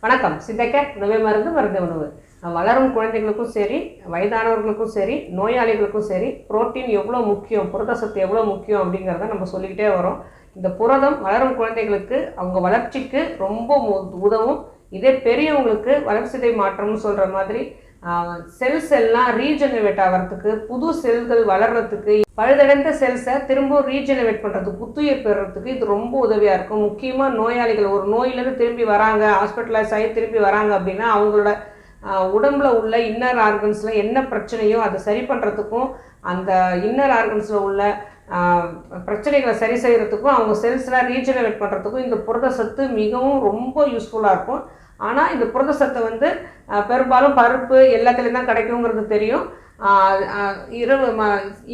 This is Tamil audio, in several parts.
வணக்கம். சித்தைக்க உணவே மருந்து மருந்து உணவு. வளரும் குழந்தைகளுக்கும் சரி, வயதானவர்களுக்கும் சரி, நோயாளிகளுக்கும் சரி, புரோட்டீன் எவ்வளோ முக்கியம், புரத சத்து எவ்வளோ முக்கியம் அப்படிங்கிறத நம்ம சொல்லிக்கிட்டே வரோம். இந்த புரதம் வளரும் குழந்தைகளுக்கு அவங்க வளர்ச்சிக்கு ரொம்ப உதவும். இதே பெரியவங்களுக்கு வளர்சிதை மாற்றம்னு சொல்கிற மாதிரி செல்ஸ் எல்லாம் ரீஜெனரேட் ஆகிறதுக்கு, புது செல்கள் வளர்கிறதுக்கு, பழுதடைந்த செல்ஸை திரும்ப ரீஜெனரேட் பண்ணுறதுக்கு, புத்துயிர் பெறுறதுக்கு இது ரொம்ப உதவியாக இருக்கும். முக்கியமாக நோயாளிகள் ஒரு நோயிலேருந்து திரும்பி வராங்க, ஹாஸ்பிட்டலைஸ் ஆகி திரும்பி வராங்க அப்படின்னா அவங்களோட உடம்புல உள்ள இன்னர் ஆர்கன்ஸில் என்ன பிரச்சனையோ அதை சரி பண்ணுறதுக்கும், அந்த இன்னர் ஆர்கன்ஸில் உள்ள பிரச்சனைகளை சரி செய்கிறதுக்கும், அவங்க செல்ஸ்லாம் ரீஜெனரேட் பண்ணுறதுக்கும் இந்த புரத சத்து மிகவும் ரொம்ப யூஸ்ஃபுல்லாக இருக்கும். ஆனால் இந்த புரத சத்தை பெரும்பாலும் பருப்பு எல்லாத்துலேயும் தான் கிடைக்குங்கிறது தெரியும். இரவு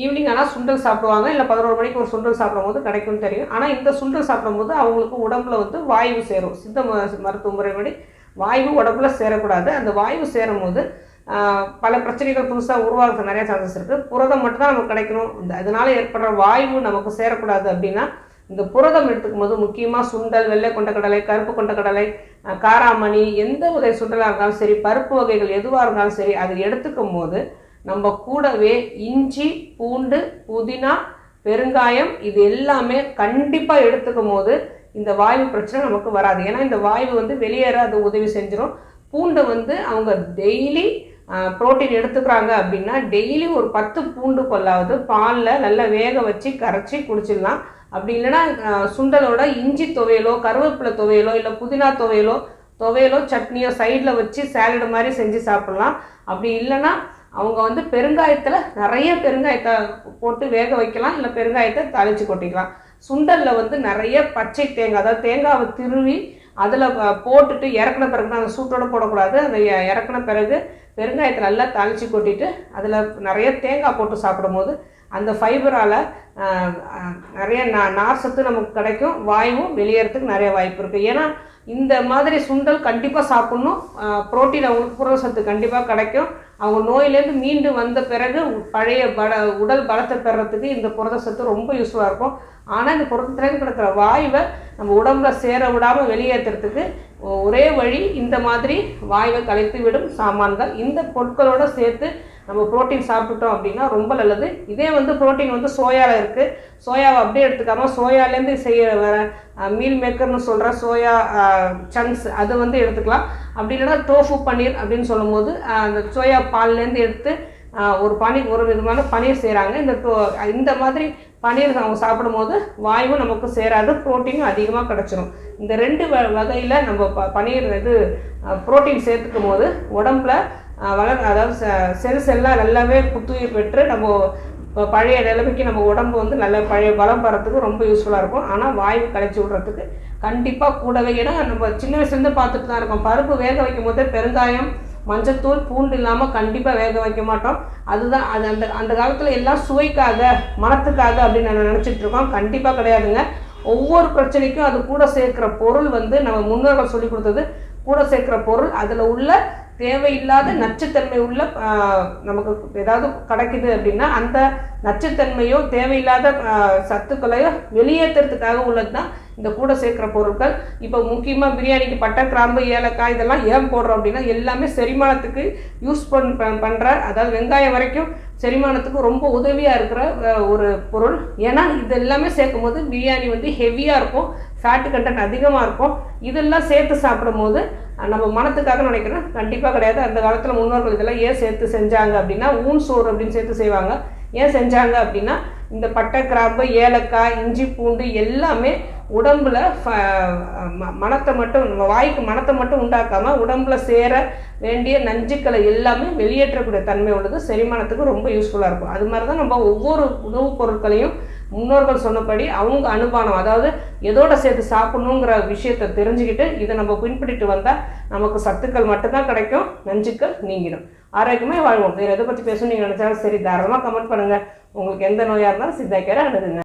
ஈவினிங் ஆனால் சுண்டல் சாப்பிடுவாங்க, இல்லை 11 மணிக்கு ஒரு சுண்டல் சாப்பிடும் போது கிடைக்கும்னு தெரியும். ஆனால் இந்த சுண்டல் சாப்பிடும்போது அவங்களுக்கு உடம்புல வாயு சேரும். சித்த மருத்துவ முறைப்படி வாயு உடம்புல சேரக்கூடாது. அந்த வாயு சேரும் போது பல பிரச்சனைகள் புதுசாக உருவாகிறது நிறைய சான்சஸ் இருக்குது. புரதம் மட்டும்தான் நமக்கு கிடைக்கணும், அதனால் ஏற்படுற வாயு நமக்கு சேரக்கூடாது அப்படின்னா இந்த புரதம் எடுத்துக்கும் போது முக்கியமாக சுண்டல், வெள்ளை கொண்டக்கடலை, கருப்பு கொண்டக்கடலை, காராமணி, எந்த ஒரு சுண்டலாக இருந்தாலும் சரி, பருப்பு வகைகள் எதுவாக இருந்தாலும் சரி, அது எடுத்துக்கும் போது நம்ம கூடவே இஞ்சி, பூண்டு, புதினா, பெருங்காயம் இது எல்லாமே கண்டிப்பாக எடுத்துக்கும் போது இந்த வாயு பிரச்சனை நமக்கு வராது. ஏன்னா இந்த வாயு வெளியேற அது உதவி செஞ்சிடும். பூண்டை அவங்க டெய்லி புரோட்டீன் எடுத்துக்கிறாங்க அப்படின்னா டெய்லி ஒரு 10 பூண்டு கொள்ளாவது பாலில் நல்லா வேக வச்சு கரைச்சி குடிச்சிடலாம். அப்படி இல்லைன்னா சுண்டலோட இஞ்சி துவையலோ, கருவேப்பிலை துவையலோ, இல்லை புதினா துவையலோ சட்னியோ சைடில் வச்சு சாலடு மாதிரி செஞ்சு சாப்பிட்லாம். அப்படி இல்லைன்னா அவங்க பெருங்காயத்தில் நிறைய பெருங்காயத்தை போட்டு வேக வைக்கலாம், இல்லை பெருங்காயத்தை தாளித்து கொட்டிக்கலாம். சுண்டலில் நிறைய பச்சை தேங்காய், அதாவது தேங்காவை திருவி அதில் போட்டுட்டு இறக்குன பிறகு தான், அந்த சூட்டோடு போடக்கூடாது. அந்த இறக்குன பிறகு பெருங்காயத்தை நல்லா தாளித்து கொட்டிட்டு அதில் நிறைய தேங்காய் போட்டு சாப்பிடும் போது அந்த ஃபைபரால் நிறைய நார் சத்து நமக்கு கிடைக்கும், வாயுவும் வெளியேறதுக்கு நிறைய வாய்ப்பு இருக்குது. ஏன்னா இந்த மாதிரி சுண்டல் கண்டிப்பாக சாப்பிட்ணும். புரோட்டீன் அவங்களுக்கு புரத சத்து கண்டிப்பாக கிடைக்கும். அவங்க நோயிலேருந்து மீண்டு வந்த பிறகு பழைய உடல் பலத்தை பெறத்துக்கு இந்த புரத சத்து ரொம்ப யூஸ்ஃபுல்லாக இருக்கும். ஆனால் இந்த புரதத்துலேருந்து கிடைக்கிற வாயுவை நம்ம உடம்புல சேர விடாமல் வெளியேற்றுறதுக்கு ஒரே வழி இந்த மாதிரி வாயுவை கலைத்து விடும் சாமான்கள். இந்த பொருட்களோடு சேர்த்து நம்ம புரோட்டீன் சாப்பிட்டுட்டோம் அப்படின்னா ரொம்ப நல்லது. இதே புரோட்டீன் சோயாவில் இருக்குது. சோயாவை அப்படியே எடுத்துக்காமல் சோயாலேருந்து செய்ய வர மீல் மேக்கர்னு சொல்கிற சோயா சங்க்ஸ் அது எடுத்துக்கலாம். அப்படி இல்லைன்னா டோஃபு பன்னீர் அப்படின்னு சொல்லும்போது அந்த சோயா பால்லேருந்து எடுத்து ஒரு விதமான பன்னீர் செய்கிறாங்க. இந்த மாதிரி பன்னீர் அவங்க சாப்பிடும்போது வாயுவும் நமக்கு சேராது, புரோட்டீனும் அதிகமாக கிடச்சிரும். இந்த 2 வகையில் நம்ம பன்னீர் புரோட்டீன் சேர்த்துக்கும் போது உடம்புல அதாவது செல்ஸ் எல்லாம் நல்லாவே புத்துயிர் பெற்று நம்ம பழைய நிலைமைக்கு நம்ம உடம்பு நல்ல பழைய பலம் பெறத்துக்கு ரொம்ப யூஸ்ஃபுல்லாக இருக்கும். ஆனால் வாயு கலைச்சி விடுறதுக்கு கண்டிப்பாக கூடவே, ஏன்னா நம்ம சின்ன வயசுலேருந்து பார்த்துட்டு தான் இருக்கோம். பருப்பு வேக வைக்கும் போதே பெருங்காயம், மஞ்சத்தூள், பூண்டு இல்லாமல் கண்டிப்பாக வேக வைக்க மாட்டோம். அதுதான் அந்த காலத்தில் எல்லாம் சுவைக்காக, மனத்துக்காக அப்படின்னு நான் நினச்சிட்டு இருக்கோம். கண்டிப்பாக கிடையாதுங்க. ஒவ்வொரு பிரச்சனைக்கும் அது கூட சேர்க்குற பொருள் நம்ம முன்னோர்கள் சொல்லி கொடுத்தது. கூட சேர்க்குற பொருள் அதில் உள்ள தேவையில்லாத நச்சுத்தன்மை உள்ள நமக்கு ஏதாவது கிடைக்குது அப்படின்னா அந்த நச்சுத்தன்மையோ தேவையில்லாத சத்துக்களையோ வெளியேற்றுறதுக்காக உள்ளது தான் இந்த கூட சேர்க்குற பொருட்கள். இப்போ முக்கியமாக பிரியாணிக்கு பட்டை, கிராம்பு, ஏலக்காய் இதெல்லாம் ஏன் போடுறோம் அப்படின்னா எல்லாமே செரிமானத்துக்கு யூஸ் பண்ணுற, அதாவது வெங்காயம் வரைக்கும் செரிமானத்துக்கு ரொம்ப உதவியாக இருக்கிற ஒரு பொருள். ஏன்னா இது எல்லாமே சேர்க்கும் போது பிரியாணி ஹெவியாக இருக்கும், ஃபேட்டு கண்டென்ட் அதிகமாக இருக்கும். இதெல்லாம் சேர்த்து சாப்பிடும் போது நம்ம மனத்துக்காக நினைக்கிறோம், கண்டிப்பாக கிடையாது. அந்த காலத்தில் முன்னோர்கள் இதெல்லாம் ஏன் சேர்த்து செஞ்சாங்க அப்படின்னா ஊன் சோறு அப்படின்னு சேர்த்து செய்வாங்க. ஏன் செஞ்சாங்க அப்படின்னா இந்த பட்டை, கிராம்பு, ஏலக்காய், இஞ்சி, பூண்டு எல்லாமே உடம்புல மனத்தை மட்டும், வாய்க்கு மனத்தை மட்டும் உண்டாக்காமல் உடம்புல சேர வேண்டிய நஞ்சுக்களை எல்லாமே வெளியேற்றக்கூடிய தன்மை உள்ளது. செரிமானத்துக்கு ரொம்ப யூஸ்ஃபுல்லாக இருக்கும். அது மாதிரி தான் நம்ம ஒவ்வொரு உணவுப் பொருட்களையும் முன்னோர்கள் சொன்னபடி அவங்க அனுமானம், அதாவது எதோட சேர்த்து சாப்பிடணுங்கிற விஷயத்தை தெரிஞ்சுக்கிட்டு இதை நம்ம பின்பற்றிட்டு வந்தால் நமக்கு சத்துக்கள் மட்டும்தான் கிடைக்கும், நஞ்சுக்கள் நீங்கிடும். ஆரோக்கியமாக வாழ்வோம். வேறு எதை பற்றி பேசணும் நீங்கள் நினச்சாலும் சரி, தாராளமாக கமெண்ட் பண்ணுங்கள். உங்களுக்கு எந்த நோயாக இருந்தாலும் சித்தாய்க்கார அணுகுங்க.